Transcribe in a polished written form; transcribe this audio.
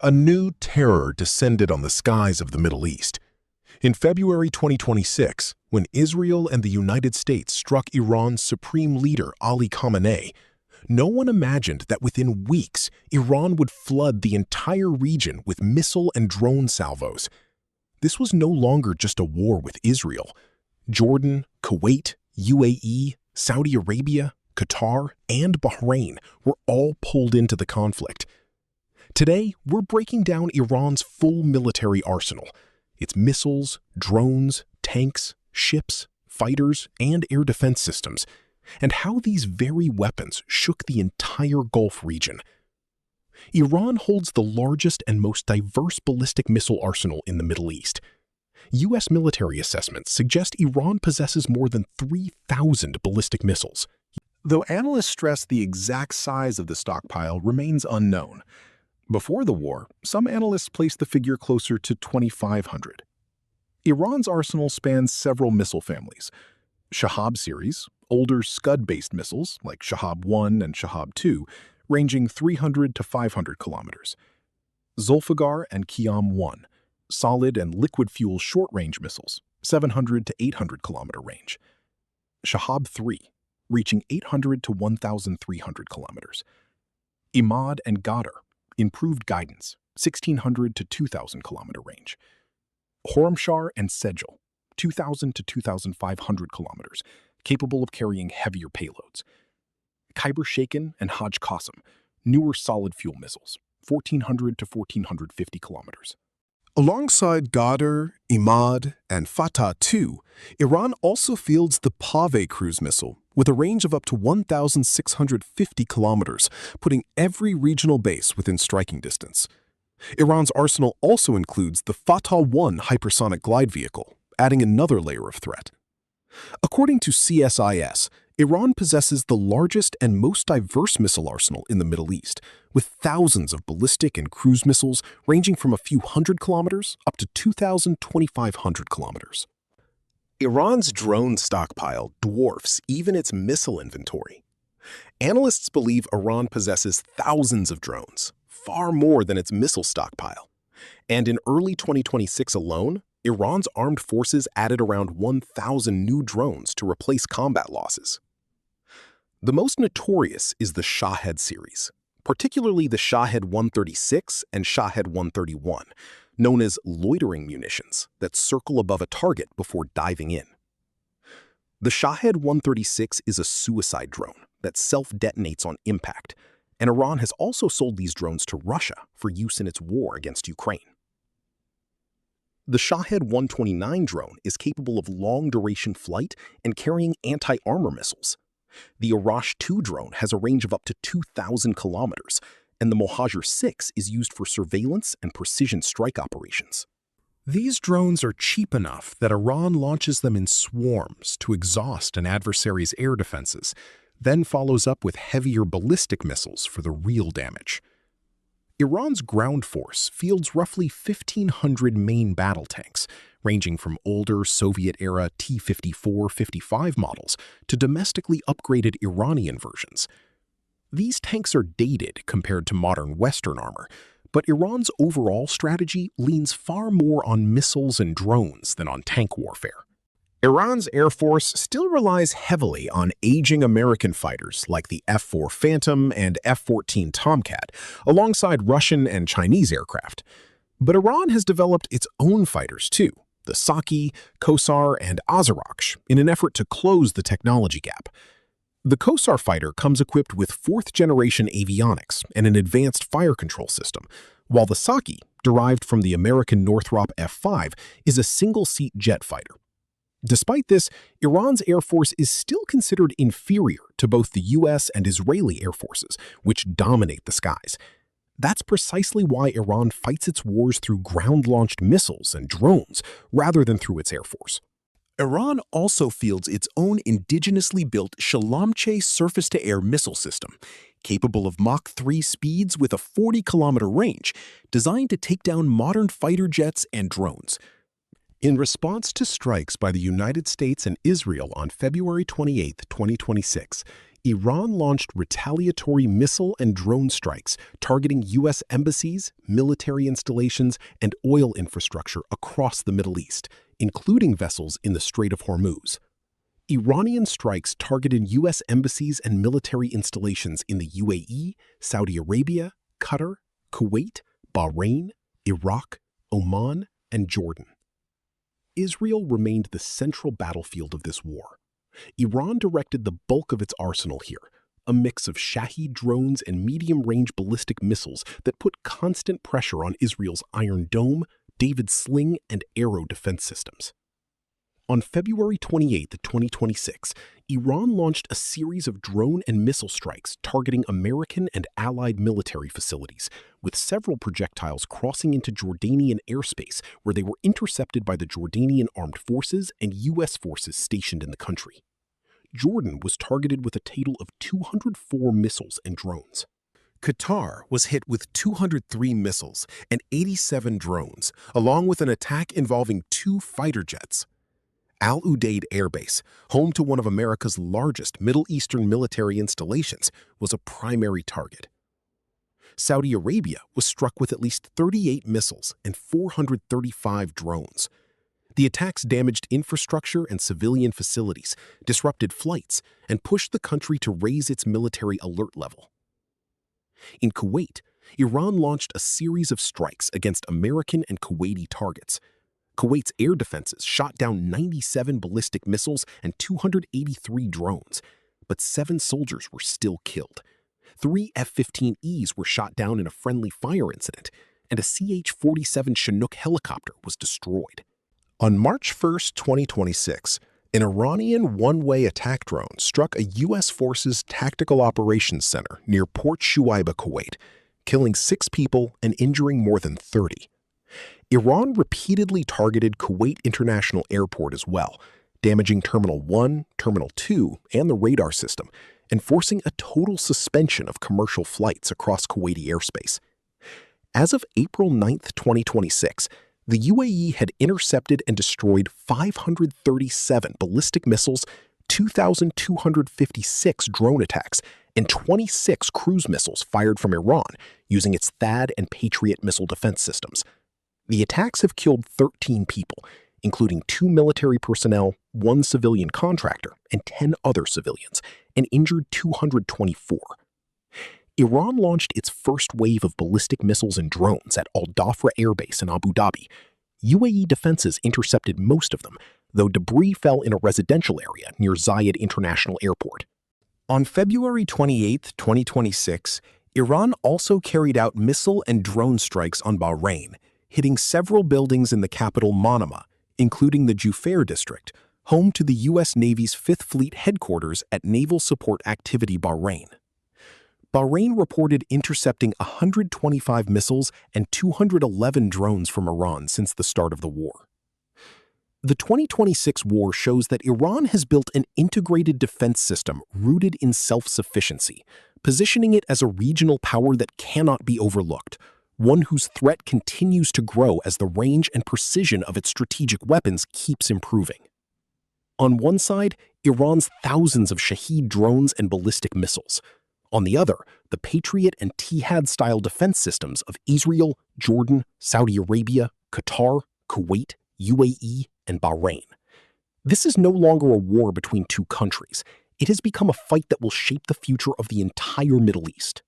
A new terror descended on the skies of the Middle East. In February 2026, when Israel and the United States struck Iran's supreme leader Ali Khamenei, no one imagined that within weeks, Iran would flood the entire region with missile and drone salvos. This was no longer just a war with Israel. Jordan, Kuwait, UAE, Saudi Arabia, Qatar, and Bahrain were all pulled into the conflict. Today, we're breaking down Iran's full military arsenal, its missiles, drones, tanks, ships, fighters, and air defense systems, and how these very weapons shook the entire Gulf region. Iran holds the largest and most diverse ballistic missile arsenal in the Middle East. U.S. military assessments suggest Iran possesses more than 3,000 ballistic missiles. Though analysts stress the exact size of the stockpile remains unknown. Before the war, some analysts placed the figure closer to 2,500. Iran's arsenal spans several missile families. Shahab series, older Scud-based missiles like Shahed-1 and Shahed-2, ranging 300 to 500 kilometers. Zolfaghar and Qassem-1, solid and liquid fuel short-range missiles, 700 to 800 kilometer range. Shahab-3, reaching 800 to 1,300 kilometers. Emad and Ghadr, improved guidance, 1,600 to 2,000 kilometer range. Khorramshahr and Sejjil, 2,000 to 2,500 kilometers, capable of carrying heavier payloads. Kheibar Shekan and Qassem, newer solid fuel missiles, 1,400 to 1,450 kilometers. Alongside Ghadr, Emad, and Fattah II, Iran also fields the Paveh cruise missile with a range of up to 1,650 kilometers, putting every regional base within striking distance. Iran's arsenal also includes the Fattah-1 hypersonic glide vehicle, adding another layer of threat. According to CSIS, Iran possesses the largest and most diverse missile arsenal in the Middle East, with thousands of ballistic and cruise missiles ranging from a few hundred kilometers up to 2,500 kilometers. Iran's drone stockpile dwarfs even its missile inventory. Analysts believe Iran possesses thousands of drones, far more than its missile stockpile. And in early 2026 alone, Iran's armed forces added around 1,000 new drones to replace combat losses. The most notorious is the Shahed series, particularly the Shahed-136 and Shahed-131, known as loitering munitions that circle above a target before diving in. The Shahed-136 is a suicide drone that self-detonates on impact, and Iran has also sold these drones to Russia for use in its war against Ukraine. The Shahed-129 drone is capable of long-duration flight and carrying anti-armor missiles. The Arash-2 drone has a range of up to 2,000 kilometers, and the Mohajer-6 is used for surveillance and precision strike operations. These drones are cheap enough that Iran launches them in swarms to exhaust an adversary's air defenses, then follows up with heavier ballistic missiles for the real damage. Iran's ground force fields roughly 1,500 main battle tanks, ranging from older Soviet-era T-54-55 models to domestically upgraded Iranian versions. These tanks are dated compared to modern Western armor, but Iran's overall strategy leans far more on missiles and drones than on tank warfare. Iran's Air Force still relies heavily on aging American fighters like the F-4 Phantom and F-14 Tomcat, alongside Russian and Chinese aircraft. But Iran has developed its own fighters too, the Saeqeh, Kowsar, and Azarakhsh, in an effort to close the technology gap. The Kowsar fighter comes equipped with fourth-generation avionics and an advanced fire control system, while the Saeqeh, derived from the American Northrop F-5, is a single-seat jet fighter. Despite this, Iran's Air Force is still considered inferior to both the U.S. and Israeli air forces, which dominate the skies. That's precisely why Iran fights its wars through ground-launched missiles and drones, rather than through its air force. Iran also fields its own indigenously built Shalamcheh surface-to-air missile system, capable of Mach 3 speeds with a 40-kilometer range, designed to take down modern fighter jets and drones. In response to strikes by the United States and Israel on February 28, 2026, Iran launched retaliatory missile and drone strikes targeting U.S. embassies, military installations, and oil infrastructure across the Middle East, including vessels in the Strait of Hormuz. Iranian strikes targeted U.S. embassies and military installations in the UAE, Saudi Arabia, Qatar, Kuwait, Bahrain, Iraq, Oman, and Jordan. Israel remained the central battlefield of this war. Iran directed the bulk of its arsenal here, a mix of Shahed drones and medium-range ballistic missiles that put constant pressure on Israel's Iron Dome, David's Sling, and Arrow defense systems. On February 28, 2026, Iran launched a series of drone and missile strikes targeting American and allied military facilities, with several projectiles crossing into Jordanian airspace where they were intercepted by the Jordanian armed forces and U.S. forces stationed in the country. Jordan was targeted with a total of 204 missiles and drones. Qatar was hit with 203 missiles and 87 drones, along with an attack involving 2 fighter jets. Al Udeid Air Base, home to one of America's largest Middle Eastern military installations, was a primary target. Saudi Arabia was struck with at least 38 missiles and 435 drones. The attacks damaged infrastructure and civilian facilities, disrupted flights, and pushed the country to raise its military alert level. In Kuwait, Iran launched a series of strikes against American and Kuwaiti targets. Kuwait's air defenses shot down 97 ballistic missiles and 283 drones, but 7 soldiers were still killed. 3 F-15Es were shot down in a friendly fire incident, and a CH-47 Chinook helicopter was destroyed. On March 1, 2026, an Iranian one-way attack drone struck a U.S. Forces Tactical Operations Center near Port Shuaibah, Kuwait, killing 6 people and injuring more than 30. Iran repeatedly targeted Kuwait International Airport as well, damaging Terminal 1, Terminal 2, and the radar system, and forcing a total suspension of commercial flights across Kuwaiti airspace. As of April 9, 2026, the UAE had intercepted and destroyed 537 ballistic missiles, 2,256 drone attacks, and 26 cruise missiles fired from Iran using its THAAD and Patriot missile defense systems. The attacks have killed 13 people, including 2 military personnel, 1 civilian contractor, and 10 other civilians, and injured 224. Iran launched its first wave of ballistic missiles and drones at Al Dhafra Air Base in Abu Dhabi. UAE defenses intercepted most of them, though debris fell in a residential area near Zayed International Airport. On February 28, 2026, Iran also carried out missile and drone strikes on Bahrain, hitting several buildings in the capital Manama, including the Jufair district, home to the U.S. Navy's 5th Fleet headquarters at Naval Support Activity Bahrain. Bahrain reported intercepting 125 missiles and 211 drones from Iran since the start of the war. The 2026 war shows that Iran has built an integrated defense system rooted in self-sufficiency, positioning it as a regional power that cannot be overlooked, one whose threat continues to grow as the range and precision of its strategic weapons keeps improving. On one side, Iran's thousands of Shahed drones and ballistic missiles. On the other, the Patriot and Jihad-style defense systems of Israel, Jordan, Saudi Arabia, Qatar, Kuwait, UAE, and Bahrain. This is no longer a war between 2 countries. It has become a fight that will shape the future of the entire Middle East.